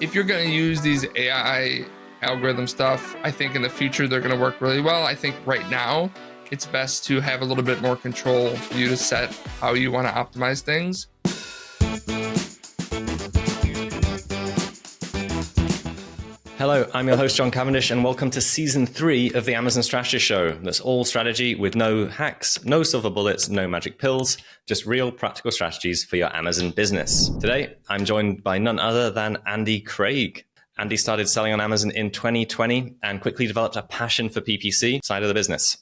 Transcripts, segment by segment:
if you're going to use these AI algorithm stuff, I think in the future they're going to work really well. I think right now it's best to have a little bit more control for you to set how you want to optimize things. Hello, I'm your host, John Cavendish, and welcome to Season 3 of the Amazon Strategy Show. That's all strategy with no hacks, no silver bullets, no magic pills, just real practical strategies for your Amazon business. Today, I'm joined by none other than Andy Craig. Andy started selling on Amazon in 2020 and quickly developed a passion for PPC side of the business.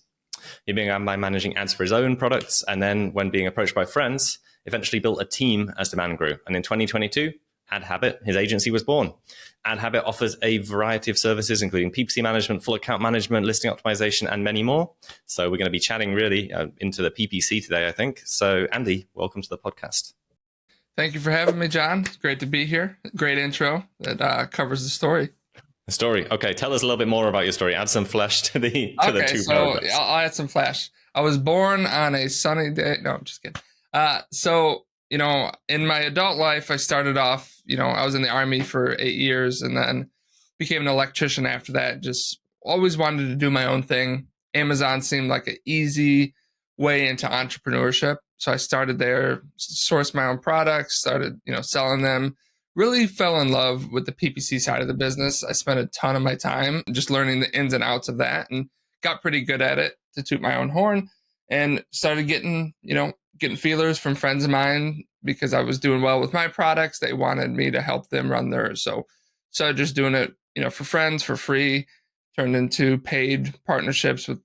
He began by managing ads for his own products, and then when being approached by friends, eventually built a team as demand grew. And in 2022, AdHabit, his agency, was born. AdHabit offers a variety of services, including PPC management, full account management, listing optimization, and many more. So we're going to be chatting really into the PPC today, I think. So Andy, welcome to the podcast. Thank you for having me, John. It's great to be here. Great intro that covers the story. The story. Okay, tell us a little bit more about your story. Add some flesh to the two paragraphs. I'll add some flesh. I was born on a sunny day. No, I'm just kidding. In my adult life, I started off, I was in the Army for 8 years and then became an electrician after that. Just always wanted to do my own thing. Amazon seemed like an easy way into entrepreneurship. So I started there, sourced my own products, started, selling them. Really fell in love with the PPC side of the business. I spent a ton of my time just learning the ins and outs of that and got pretty good at it, to toot my own horn, and started getting feelers from friends of mine because I was doing well with my products. They wanted me to help them run theirs. So started just doing it, for friends for free, turned into paid partnerships with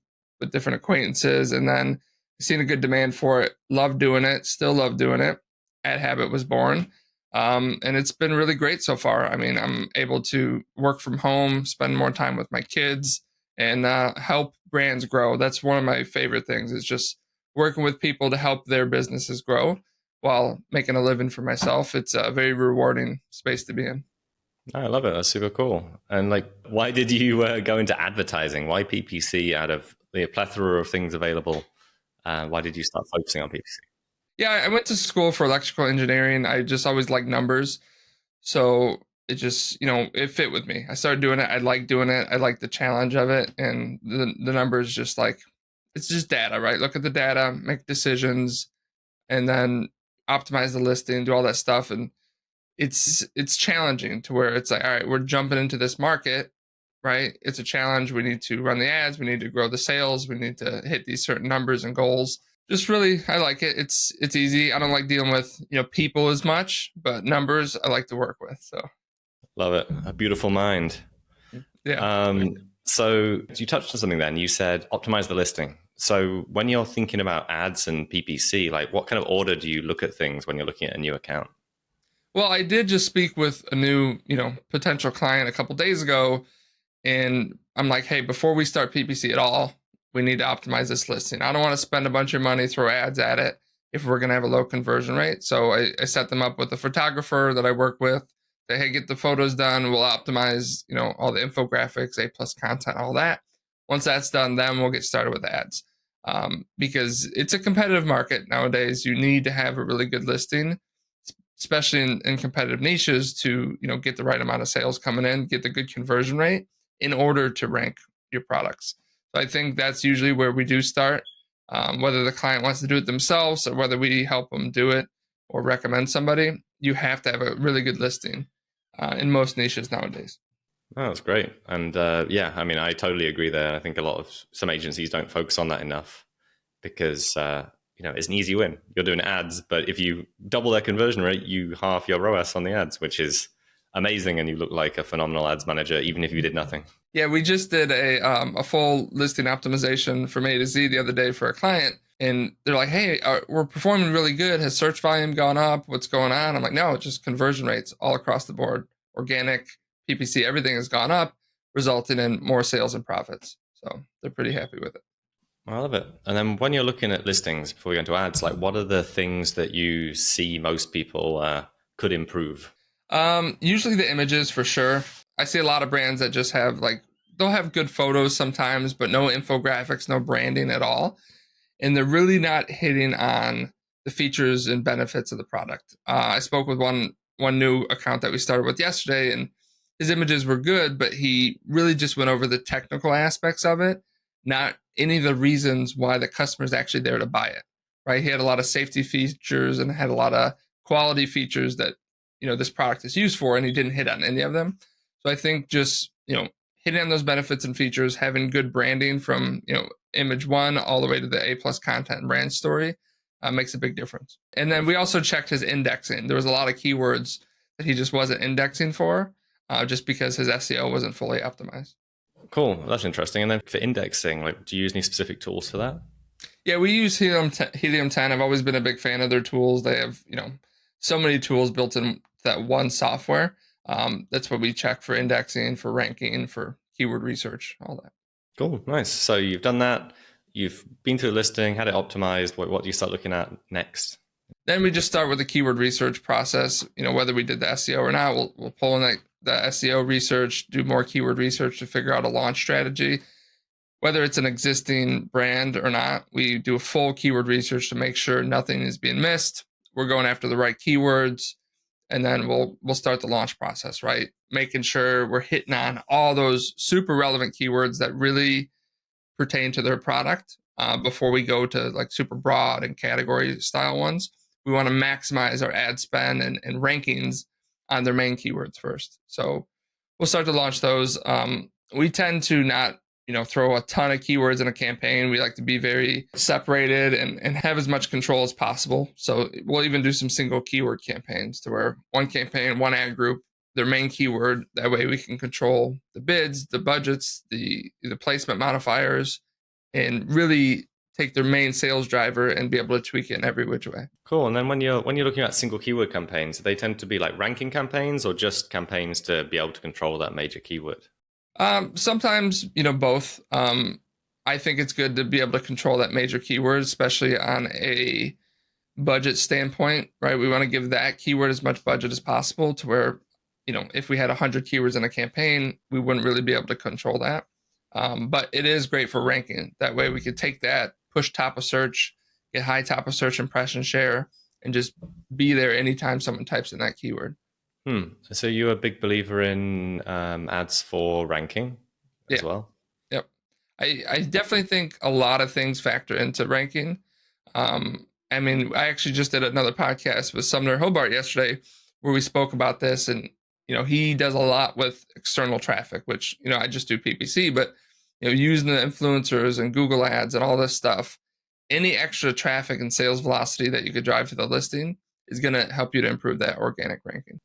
different acquaintances, and then seen a good demand for it. Loved doing it, still love doing it. AdHabit was born. And it's been really great so far. I mean, I'm able to work from home, spend more time with my kids, and help brands grow. That's one of my favorite things, is just working with people to help their businesses grow while making a living for myself. It's a very rewarding space to be in. I love it. That's super cool. And why did you go into advertising? Why PPC out of the plethora of things available? Why did you start focusing on PPC? Yeah, I went to school for electrical engineering. I just always liked numbers. So it just, it fit with me. I started doing it. I liked doing it. I liked the challenge of it. And the numbers just it's just data, right? Look at the data, make decisions, and then optimize the listing, do all that stuff. And it's challenging to where it's like, all right, we're jumping into this market, right? It's a challenge. We need to run the ads. We need to grow the sales. We need to hit these certain numbers and goals. Just really, I like it. It's easy. I don't like dealing with, people as much, but numbers I like to work with. So love it. A beautiful mind. Yeah. So you touched on something then. You said optimize the listing. So when you're thinking about ads and PPC, what kind of order do you look at things when you're looking at a new account? Well, I did just speak with a new, potential client a couple days ago, and I'm like, hey, before we start PPC at all, we need to optimize this listing. I don't want to spend a bunch of money, throw ads at it if we're going to have a low conversion rate. So I set them up with a photographer that I work with. Say, hey, get the photos done. We'll optimize, all the infographics, A+ content, all that. Once that's done, then we'll get started with ads. Because it's a competitive market nowadays. You need to have a really good listing, especially in competitive niches, to get the right amount of sales coming in, get the good conversion rate in order to rank your products. So I think that's usually where we do start, whether the client wants to do it themselves or whether we help them do it or recommend somebody. You have to have a really good listing in most niches nowadays. Oh, that's great. And I totally agree there. I think some agencies don't focus on that enough because, it's an easy win. You're doing ads, but if you double their conversion rate, you half your ROAS on the ads, which is amazing. And you look like a phenomenal ads manager, even if you did nothing. Yeah, we just did a full listing optimization from A to Z the other day for a client. And they're like, hey, we're performing really good. Has search volume gone up? What's going on? I'm like, no, it's just conversion rates all across the board. Organic, PPC, everything has gone up, resulting in more sales and profits. So they're pretty happy with it. I love it. And then when you're looking at listings, before we go into ads, what are the things that you see most people could improve? Usually the images, for sure. I see a lot of brands that just have they'll have good photos sometimes, but no infographics, no branding at all. And they're really not hitting on the features and benefits of the product. I spoke with one new account that we started with yesterday, and his images were good, but he really just went over the technical aspects of it, not any of the reasons why the customer's actually there to buy it, right? He had a lot of safety features and had a lot of quality features that, this product is used for, and he didn't hit on any of them. So I think just, hitting on those benefits and features, having good branding from, image one all the way to the A+ content and brand story makes a big difference. And then we also checked his indexing. There was a lot of keywords that he just wasn't indexing for, just because his SEO wasn't fully optimized. Cool. That's interesting. And then for indexing, do you use any specific tools for that? Yeah, we use Helium 10. I've always been a big fan of their tools. They have, so many tools built in that one software. That's what we check for indexing, for ranking, for keyword research, all that. Cool. Nice. So you've done that. You've been through the listing, had it optimized. What do you start looking at next? Then we just start with the keyword research process. Whether we did the SEO or not, we'll pull in the SEO research, do more keyword research to figure out a launch strategy. Whether it's an existing brand or not, we do a full keyword research to make sure nothing is being missed. We're going after the right keywords, and then we'll start the launch process, right? Making sure we're hitting on all those super relevant keywords that really pertain to their product before we go to like super broad and category style ones. We want to maximize our ad spend and rankings on their main keywords first. So we'll start to launch those. We tend to not, throw a ton of keywords in a campaign. We like to be very separated and have as much control as possible. So we'll even do some single keyword campaigns to where one campaign, one ad group, their main keyword. That way we can control the bids, the budgets, the placement modifiers, and really take their main sales driver and be able to tweak it in every which way. Cool. And then when you're looking at single keyword campaigns, they tend to be like ranking campaigns or just campaigns to be able to control that major keyword? Sometimes, both. I think it's good to be able to control that major keyword, especially on a budget standpoint, right? We want to give that keyword as much budget as possible to where, if we had 100 keywords in a campaign, we wouldn't really be able to control that. But it is great for ranking. That way we could take that, push top of search, get high top of search impression share, and just be there anytime someone types in that keyword. So you're a big believer in ads for ranking as well? Yep. I definitely think a lot of things factor into ranking. I actually just did another podcast with Sumner Hobart yesterday where we spoke about this, and he does a lot with external traffic, which I just do PPC, but using the influencers and Google ads and all this stuff, any extra traffic and sales velocity that you could drive to the listing is going to help you to improve that organic ranking.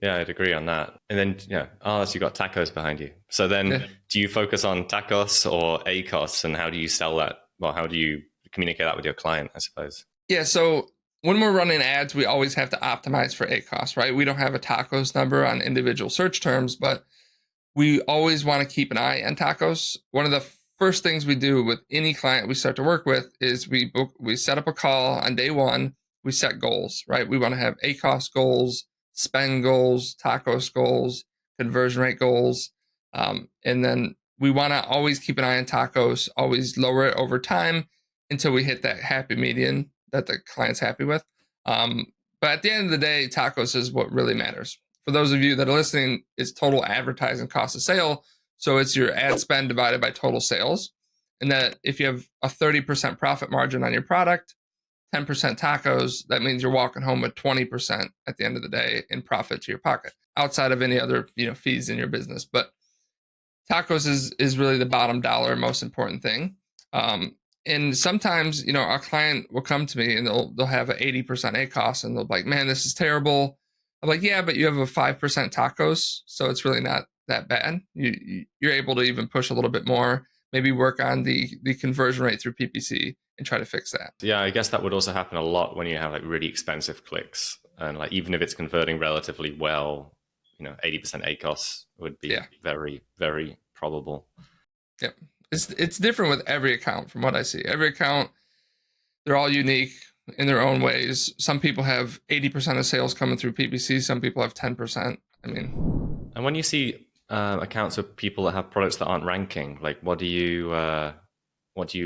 Yeah, I'd agree on that. And then, so you got tacos behind you. So then do you focus on tacos or ACOS, and how do you sell that? Well, how do you communicate that with your client, I suppose? Yeah, so when we're running ads, we always have to optimize for ACOS, right? We don't have a tacos number on individual search terms, but we always want to keep an eye on tacos. One of the first things we do with any client we start to work with is we set up a call on day one. We set goals, right? We want to have ACOS goals, spend goals, tacos goals, conversion rate goals. And then we want to always keep an eye on tacos, always lower it over time until we hit that happy median that the client's happy with. But at the end of the day, tacos is what really matters. For those of you that are listening, it's total advertising cost of sale. So it's your ad spend divided by total sales. And that if you have a 30% profit margin on your product, 10% tacos, that means you're walking home with 20% at the end of the day in profit to your pocket, outside of any other fees in your business. But tacos is really the bottom dollar, most important thing. And sometimes, our client will come to me and they'll have an 80% ACOS and they'll be like, man, this is terrible. I'm like, yeah, but you have a 5% tacos, so it's really not that bad. You're able to even push a little bit more, maybe work on the conversion rate through PPC and try to fix that. Yeah, I guess that would also happen a lot when you have really expensive clicks, and even if it's converting relatively well, 80% ACOS would be very, very probable. Yep. It's different with every account from what I see. Every account, they're all unique in their own ways. Some people have 80% of sales coming through PPC. Some people have 10%. And when you see accounts of people that have products that aren't ranking, what do you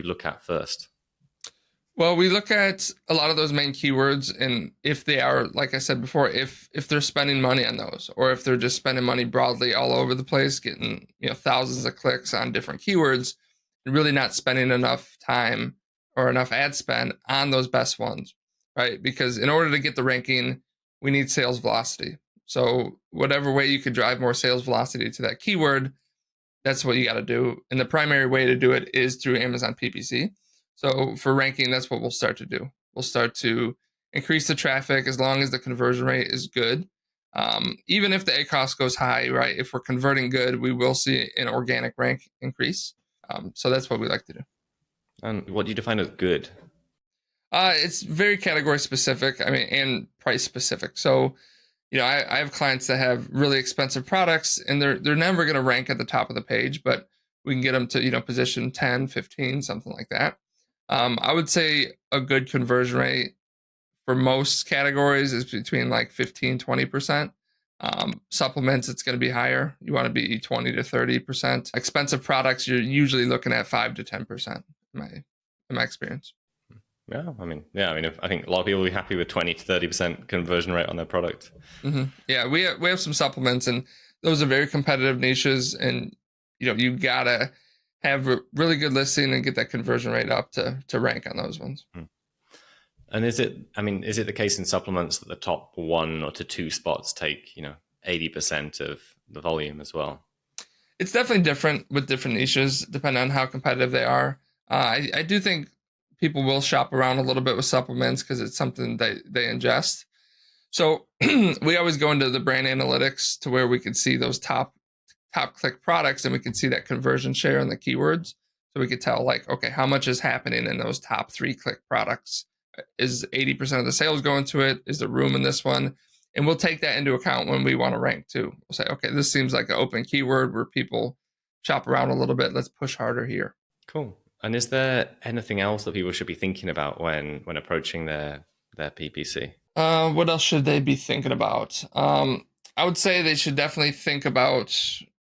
look at first? Well, we look at a lot of those main keywords, and if they are, like I said before, if they're spending money on those, or if they're just spending money broadly all over the place, getting thousands of clicks on different keywords, and really not spending enough time or enough ad spend on those best ones, right? Because in order to get the ranking, we need sales velocity. So whatever way you could drive more sales velocity to that keyword, that's what you got to do. And the primary way to do it is through Amazon PPC. So for ranking, that's what we'll start to do. We'll start to increase the traffic as long as the conversion rate is good. Even if the ACoS goes high, right? If we're converting good, we will see an organic rank increase. So that's what we like to do. And what do you define as good? It's very category specific. I mean, and price specific. So I have clients that have really expensive products and they're never going to rank at the top of the page, but we can get them to, position 10, 15, something like that. I would say a good conversion rate for most categories is between like 15, 20%. Supplements, it's going to be higher. You want to be 20 to 30%. Expensive products, you're usually looking at 5 to 10% in my experience. Yeah, I think a lot of people will be happy with 20 to 30% conversion rate on their product. Mm-hmm. Yeah, we have some supplements, and those are very competitive niches, and you gotta have a really good listing and get that conversion rate up to rank on those ones. And is it the case in supplements that the top 1 or to 2 spots take 80% of the volume as well? It's definitely different with different niches, depending on how competitive they are. I do think people will shop around a little bit with supplements because it's something they ingest. So we always go into the brand analytics to where we can see those top click products, and we can see that conversion share and the keywords. So we could tell like, okay, how much is happening in those top 3 click products? Is 80% of the sales going to it? Is there room in this one? And we'll take that into account when we want to rank too. We'll say, okay, this seems like an open keyword where people shop around a little bit. Let's push harder here. Cool. And is there anything else that people should be thinking about when approaching their PPC? What else should they be thinking about? I would say they should definitely think about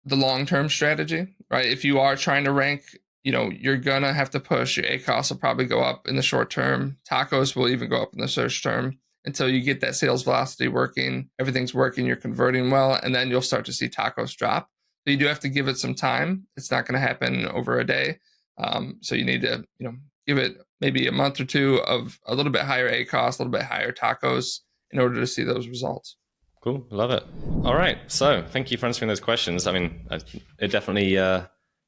the long-term strategy, right? If you are trying to rank, you're going to have to push. Your ACoS will probably go up in the short term. Tacos will even go up in the search term until you get that sales velocity working. Everything's working. You're converting well. And then you'll start to see tacos drop. So you do have to give it some time. It's not going to happen over a day. So you need to, give it maybe a month or 2 of a little bit higher ACoS, a little bit higher tacos in order to see those results. Cool. Love it. All right. So thank you for answering those questions. I mean, it definitely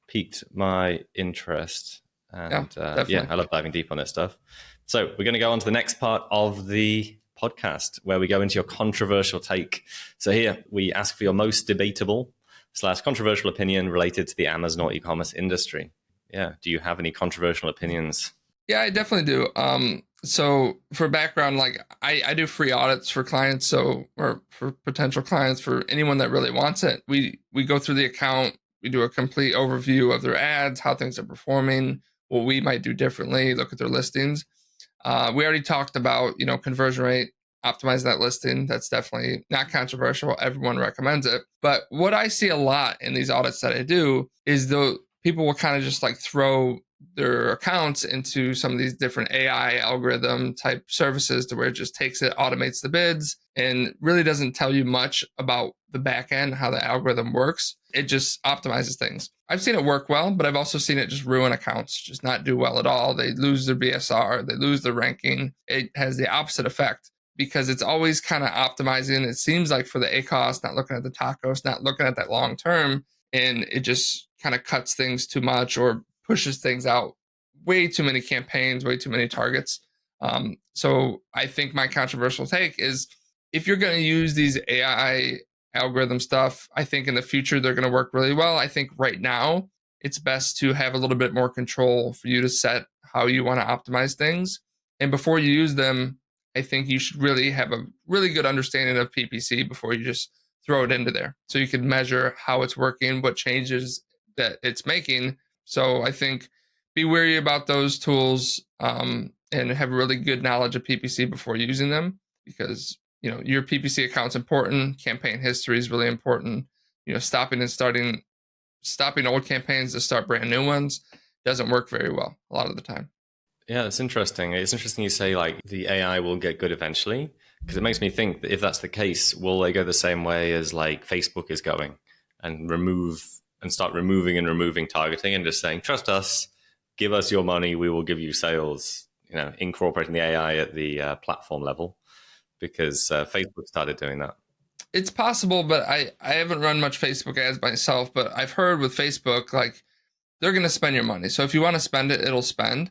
piqued my interest. And I love diving deep on this stuff. So we're going to go on to the next part of the podcast where we go into your controversial take. So here we ask for your most debatable / controversial opinion related to the Amazon or e-commerce industry. Yeah. Do you have any controversial opinions? Yeah, I definitely do. So for background, like I do free audits for clients, or for potential clients, for anyone that really wants it. We go through the account, we do a complete overview of their ads, how things are performing, what we might do differently, look at their listings. We already talked about, conversion rate, optimize that listing. That's definitely not controversial. Everyone recommends it. But what I see a lot in these audits that I do is the people will kind of just like throw their accounts into some of these different AI algorithm type services to where it just takes it, automates the bids, and really doesn't tell you much about the back end, how the algorithm works. It just optimizes things. I've seen it work well, but I've also seen it just ruin accounts, just not do well at all. They lose their BSR, they lose their ranking. It has the opposite effect because it's always kind of optimizing. It seems like for the ACoS, not looking at the tacos, not looking at that long term, and it just kind of cuts things too much or pushes things out, way too many campaigns, way too many targets. So I think my controversial take is if you're going to use these AI algorithm stuff, I think in the future they're going to work really well. I think right now it's best to have a little bit more control for you to set how you want to optimize things. And before you use them, I think you should really have a really good understanding of PPC before you just throw it into there. So you can measure how it's working, what changes that it's making. So I think be wary about those tools and have really good knowledge of PPC before using them, because your PPC account's important. Campaign history is really important. Stopping old campaigns to start brand new ones doesn't work very well a lot of the time. Yeah, it's interesting. It's interesting you say like the AI will get good eventually, because it makes me think that if that's the case, will they go the same way as like Facebook is going and start removing and removing targeting and just saying, trust us, give us your money, we will give you sales, incorporating the AI at the platform level, because Facebook started doing that. It's possible, but I haven't run much Facebook ads myself, but I've heard with Facebook, like they're going to spend your money. So if you want to spend it, it'll spend.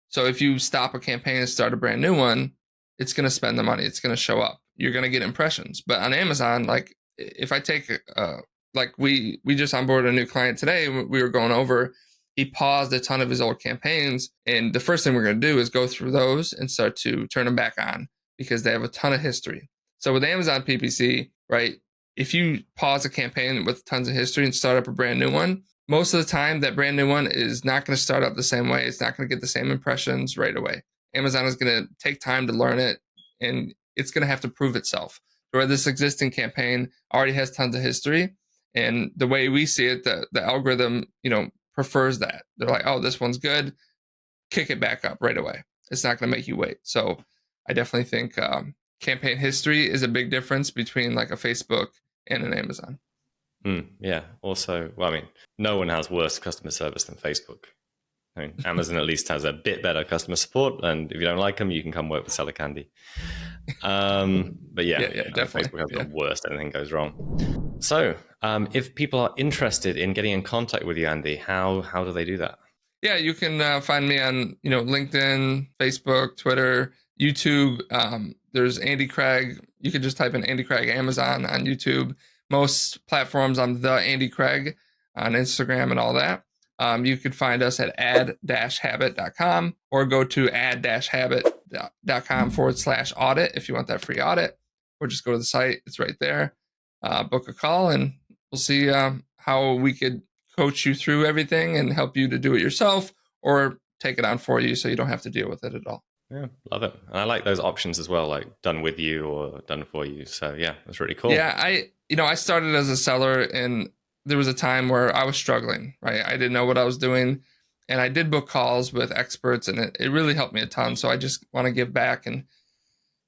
So if you stop a campaign and start a brand new one, it's going to spend the money. It's going to show up. You're going to get impressions. But on Amazon, like if I take, like we just onboarded a new client today, we were going over, he paused a ton of his old campaigns. And the first thing we're going to do is go through those and start to turn them back on because they have a ton of history. So with Amazon PPC, right, if you pause a campaign with tons of history and start up a brand new one, most of the time that brand new one is not going to start up the same way. It's not going to get the same impressions right away. Amazon is going to take time to learn it, and it's going to have to prove itself. Where this existing campaign already has tons of history, and the way we see it, the algorithm, prefers that. They're like, oh, this one's good, kick it back up right away. It's not going to make you wait. So I definitely think campaign history is a big difference between like a Facebook and an Amazon. Yeah. Also, well, I mean, no one has worse customer service than Facebook. I mean, Amazon at least has a bit better customer support, and if you don't like them, you can come work with Seller Candy. But yeah, definitely. Facebook has the worst. Anything goes wrong. So, if people are interested in getting in contact with you, Andy, how do they do that? Yeah, you can find me on LinkedIn, Facebook, Twitter, YouTube. There's Andy Craig. You can just type in Andy Craig Amazon on YouTube. Most platforms, I'm the Andy Craig on Instagram and all that. You could find us at ad-habit.com or go to ad-habit.com/audit if you want that free audit, or just go to the site. It's right there. Book a call and we'll see how we could coach you through everything and help you to do it yourself or take it on for you so you don't have to deal with it at all. Yeah, love it. And I like those options as well, like done with you or done for you. So yeah, that's really cool. Yeah, I started as a seller and there was a time where I was struggling, right? I didn't know what I was doing. And I did book calls with experts and it really helped me a ton. So I just want to give back and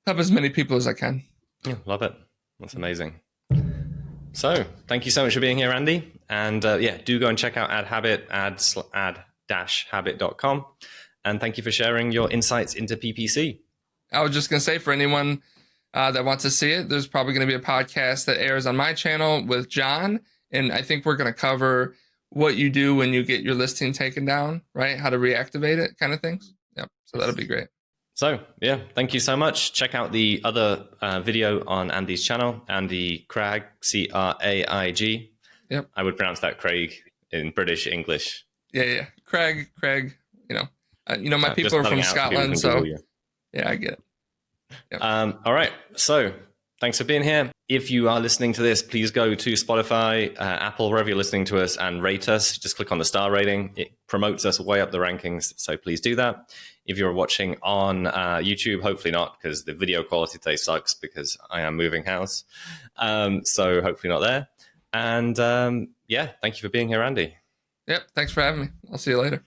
help as many people as I can. Yeah, love it. That's amazing. So thank you so much for being here, Andy. And do go and check out AdHabit, ad-habit.com. And thank you for sharing your insights into PPC. I was just going to say, for anyone that wants to see it, there's probably going to be a podcast that airs on my channel with John. And I think we're going to cover what you do when you get your listing taken down, right? How to reactivate it, kind of things. Yep. So that'll be great. So yeah, thank you so much. Check out the other video on Andy's channel, Andy Craig, Craig. Yep. I would pronounce that Craig in British English. Yeah. Craig. My people are from Scotland, so yeah, I get it. Yep. All right. So thanks for being here. If you are listening to this, please go to Spotify, Apple, wherever you're listening to us, and rate us. Just click on the star rating. It promotes us way up the rankings, so please do that. If you're watching on YouTube, hopefully not, because the video quality today sucks because I am moving house. So hopefully not there. And thank you for being here, Andy. Yep. Thanks for having me. I'll see you later.